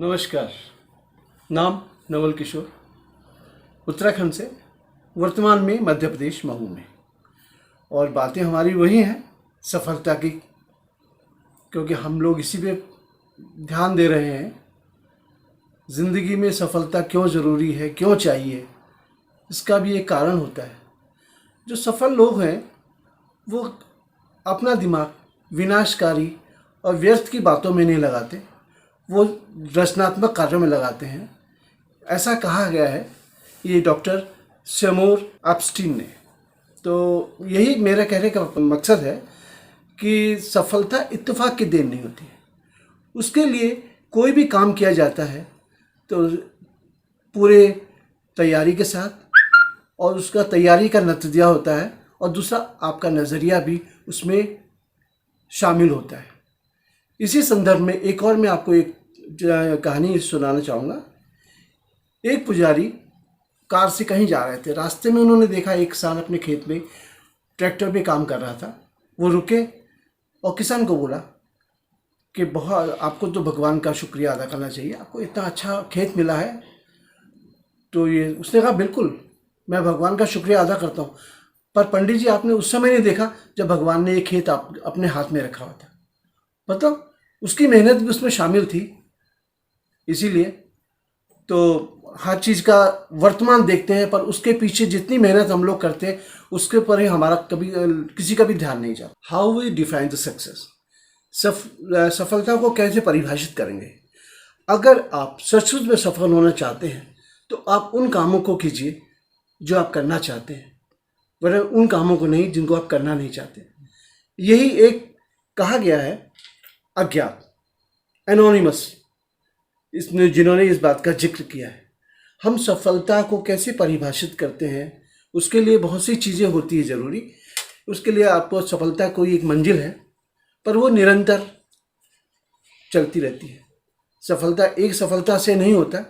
नमस्कार। नाम नवल किशोर, उत्तराखंड से, वर्तमान में मध्य प्रदेश महू में। और बातें हमारी वही हैं सफलता की, क्योंकि हम लोग इसी पे ध्यान दे रहे हैं। ज़िंदगी में सफलता क्यों ज़रूरी है, क्यों चाहिए, इसका भी एक कारण होता है। जो सफल लोग हैं वो अपना दिमाग विनाशकारी और व्यर्थ की बातों में नहीं लगाते, वो रचनात्मक कार्यों में लगाते हैं। ऐसा कहा गया है ये डॉक्टर सेमूर एप्स्टीन ने। तो यही मेरा कहने का मकसद है कि सफलता इत्तेफाक की देन नहीं होती है। उसके लिए कोई भी काम किया जाता है तो पूरे तैयारी के साथ, और उसका तैयारी का नतीजा होता है, और दूसरा आपका नज़रिया भी उसमें शामिल होता है। इसी संदर्भ में एक और मैं आपको एक कहानी सुनाना चाहूँगा। एक पुजारी कार से कहीं जा रहे थे। रास्ते में उन्होंने देखा एक किसान अपने खेत में ट्रैक्टर पे काम कर रहा था। वो रुके और किसान को बोला कि बहुत आपको तो भगवान का शुक्रिया अदा करना चाहिए, आपको इतना अच्छा खेत मिला है। तो ये उसने कहा बिल्कुल मैं भगवान का शुक्रिया अदा करता हूँ, पर पंडित जी आपने उस समय नहीं देखा जब भगवान ने ये खेत अपने हाथ में रखा हुआ था। मतलब उसकी मेहनत भी उसमें शामिल थी। इसीलिए तो हर चीज़ का वर्तमान देखते हैं, पर उसके पीछे जितनी मेहनत हम लोग करते हैं उसके ऊपर ही हमारा कभी किसी का भी ध्यान नहीं जाता। How we define the success, सफलता को कैसे परिभाषित करेंगे? अगर आप सचमुच में सफल होना चाहते हैं तो आप उन कामों को कीजिए जो आप करना चाहते हैं, वरना उन कामों को नहीं जिनको आप करना नहीं चाहते। यही एक कहा गया है अज्ञात, एनोनिमस, इसने जिन्होंने इस बात का जिक्र किया है। हम सफलता को कैसे परिभाषित करते हैं, उसके लिए बहुत सी चीज़ें होती है ज़रूरी। उसके लिए आपको सफलता कोई एक मंजिल है, पर वो निरंतर चलती रहती है। सफलता एक सफलता से नहीं होता।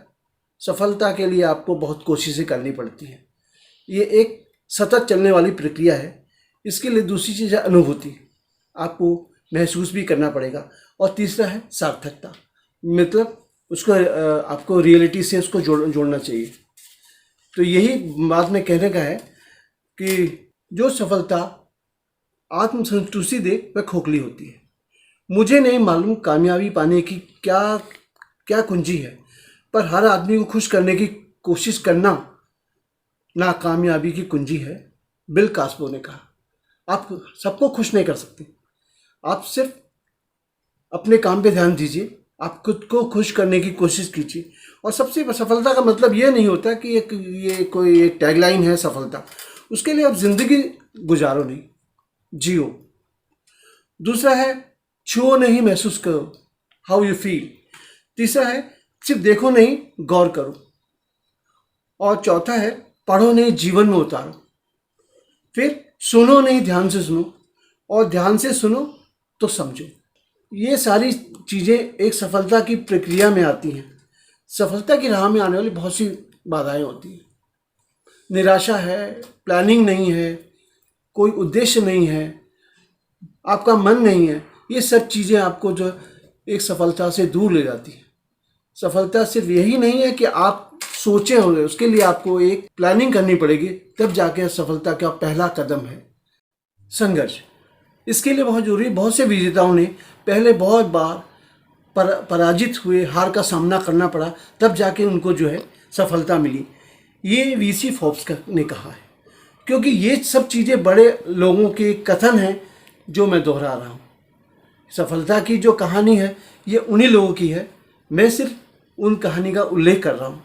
सफलता के लिए आपको बहुत कोशिशें करनी पड़ती हैं। ये एक सतत चलने वाली प्रक्रिया है। इसके लिए दूसरी चीज़ है अनुभूति, आपको महसूस भी करना पड़ेगा। और तीसरा है सार्थकता, मतलब उसको आपको रियलिटी से उसको जोड़ना चाहिए। तो यही बात में कहने का है कि जो सफलता आत्मसंतुष्टि दे वह खोखली होती है। मुझे नहीं मालूम कामयाबी पाने की क्या क्या कुंजी है, पर हर आदमी को खुश करने की कोशिश करना नाकामयाबी की कुंजी है। बिल कास्पो ने कहा, आप सबको खुश नहीं कर सकते, आप सिर्फ अपने काम पे ध्यान दीजिए, आप खुद को खुश करने की कोशिश कीजिए। और सबसे सफलता का मतलब ये नहीं होता कि ये कोई एक टैगलाइन है सफलता। उसके लिए आप जिंदगी गुजारो नहीं, जियो। दूसरा है छुओ नहीं, महसूस करो, हाउ यू फील। तीसरा है सिर्फ देखो नहीं, गौर करो। और चौथा है पढ़ो नहीं, जीवन में उतारो। फिर सुनो नहीं, ध्यान से सुनो, और ध्यान से सुनो तो समझो। ये सारी चीज़ें एक सफलता की प्रक्रिया में आती हैं। सफलता की राह में आने वाली बहुत सी बाधाएं होती हैं। निराशा है, प्लानिंग नहीं है, कोई उद्देश्य नहीं है, आपका मन नहीं है। ये सब चीज़ें आपको जो एक सफलता से दूर ले जाती हैं। सफलता सिर्फ यही नहीं है कि आप सोचे होंगे, उसके लिए आपको एक प्लानिंग करनी पड़ेगी, तब जाके सफलता का पहला कदम है संघर्ष। इसके लिए बहुत जरूरी, बहुत से विजेताओं ने पहले बहुत बार पराजित हुए, हार का सामना करना पड़ा, तब जाके उनको जो है सफलता मिली। ये वीसी फोर्ब्स ने कहा है, क्योंकि ये सब चीज़ें बड़े लोगों के कथन हैं जो मैं दोहरा रहा हूँ। सफलता की जो कहानी है ये उन्हीं लोगों की है, मैं सिर्फ उन कहानी का उल्लेख कर रहा हूँ।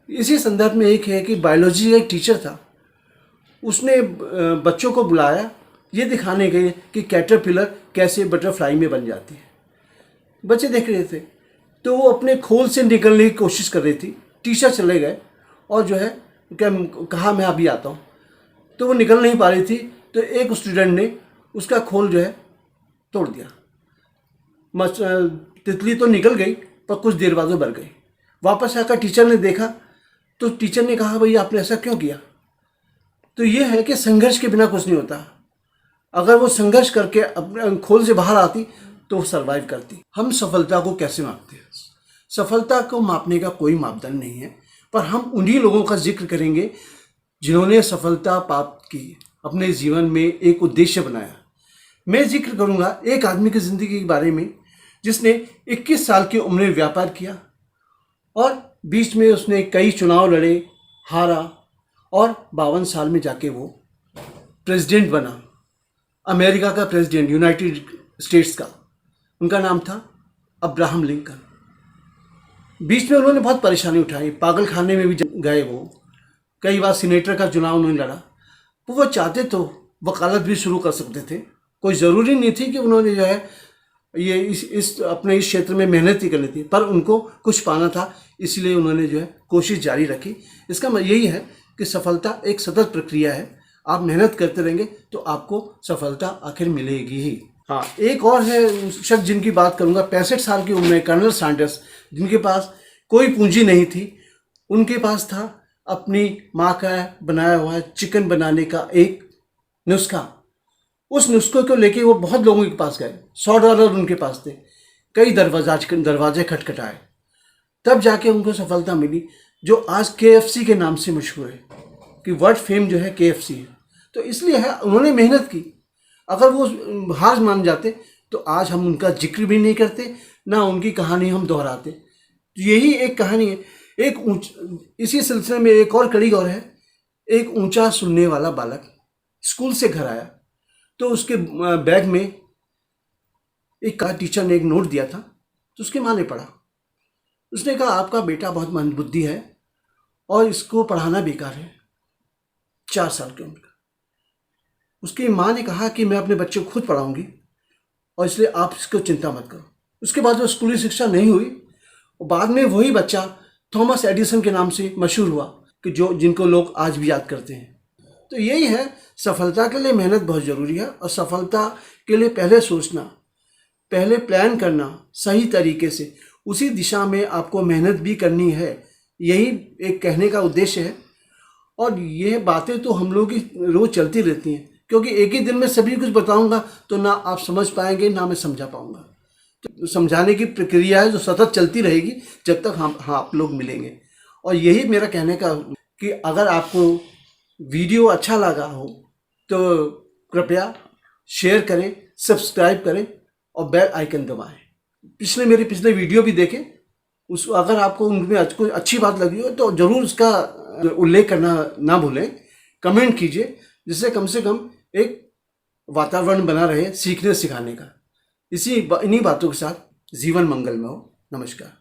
इसी संदर्भ में एक है कि बायोलॉजी का एक टीचर था, उसने बच्चों को बुलाया ये दिखाने के लिए कि कैटरपिलर कैसे बटरफ्लाई में बन जाती है। बच्चे देख रहे थे, तो वो अपने खोल से निकलने की कोशिश कर रही थी। टीचर चले गए और जो है कहा मैं अभी आता हूँ। तो वो निकल नहीं पा रही थी, तो एक स्टूडेंट ने उसका खोल जो है तोड़ दिया। तितली तो निकल गई, पर कुछ देर बाद वो मर गई। वापस आकर टीचर ने देखा, तो टीचर ने कहा भैया आपने ऐसा क्यों किया? तो ये है कि संघर्ष के बिना कुछ नहीं होता। अगर वो संघर्ष करके अपने खोल से बाहर आती तो वो सर्वाइव करती। हम सफलता को कैसे मापते हैं? सफलता को मापने का कोई मापदंड नहीं है, पर हम उन्हीं लोगों का जिक्र करेंगे जिन्होंने सफलता प्राप्त की, अपने जीवन में एक उद्देश्य बनाया। मैं जिक्र करूंगा एक आदमी की ज़िंदगी के बारे में जिसने 21 साल की उम्र में व्यापार किया और बीच में उसने कई चुनाव लड़े, हारा और 52 साल में जाके वो प्रेसिडेंट बना, अमेरिका का प्रेसिडेंट, यूनाइटेड स्टेट्स का। उनका नाम था अब्राहम लिंकन। बीच में उन्होंने बहुत परेशानी उठाई, पागल खाने में भी गए, वो कई बार सीनेटर का चुनाव उन्होंने लड़ा। वो चाहते तो वकालत भी शुरू कर सकते थे, कोई ज़रूरी नहीं थी कि उन्होंने जो है ये इस अपने इस क्षेत्र में मेहनत ही करनी थी, पर उनको कुछ पाना था, इसलिए उन्होंने जो है कोशिश जारी रखी। इसका यही है कि सफलता एक सतत प्रक्रिया है, आप मेहनत करते रहेंगे तो आपको सफलता आखिर मिलेगी ही। हाँ, एक और है शख्स जिनकी बात करूँगा, 65 साल की उम्र में कर्नल सैंडर्स, जिनके पास कोई पूंजी नहीं थी। उनके पास था अपनी माँ का बनाया हुआ चिकन बनाने का एक नुस्खा। उस नुस्खे को लेके वो बहुत लोगों के पास गए, $100 उनके पास थे, कई दरवाजे खटखटाए, तब जाके उनको सफलता मिली, जो आज KFC के नाम से मशहूर है, कि वर्ल्ड फेम जो है KFC है। तो इसलिए है उन्होंने मेहनत की। अगर वो हार मान जाते तो आज हम उनका जिक्र भी नहीं करते, ना उनकी कहानी हम दोहराते। तो यही एक कहानी है। इसी सिलसिले में एक और कड़ी और है। एक ऊंचा सुनने वाला बालक स्कूल से घर आया तो उसके बैग में एक टीचर ने एक नोट दिया था, तो उसकी माँ ने पढ़ा। उसने कहा, आपका बेटा बहुत मंदबुद्धि है और इसको पढ़ाना बेकार है। 4 साल की उम्र का। उसकी माँ ने कहा कि मैं अपने बच्चे को खुद पढ़ाऊंगी और इसलिए आप इसको चिंता मत करो। उसके बाद वो स्कूली शिक्षा नहीं हुई और बाद में वही बच्चा थॉमस एडिसन के नाम से मशहूर हुआ, कि जिनको लोग आज भी याद करते हैं। तो यही है, सफलता के लिए मेहनत बहुत ज़रूरी है और सफलता के लिए पहले सोचना, पहले प्लान करना सही तरीके से, उसी दिशा में आपको मेहनत भी करनी है। यही एक कहने का उद्देश्य है। और ये बातें तो हम लोग की रोज़ चलती रहती हैं, क्योंकि एक ही दिन में सभी कुछ बताऊंगा तो ना आप समझ पाएंगे, ना मैं समझा पाऊंगा। तो समझाने की प्रक्रिया है जो सतत चलती रहेगी जब तक हम आप लोग मिलेंगे। और यही मेरा कहने का कि अगर आपको वीडियो अच्छा लगा हो तो कृपया शेयर करें, सब्सक्राइब करें और बेल आइकन दबाएं। मेरे पिछले वीडियो भी देखें, अगर आपको उनमें कोई अच्छी बात लगी हो तो ज़रूर उसका उल्लेख करना ना भूलें, कमेंट कीजिए, जिससे कम से कम एक वातावरण बना रहे सीखने सिखाने का। इन्हीं बातों के साथ जीवन मंगलमय हो। नमस्कार।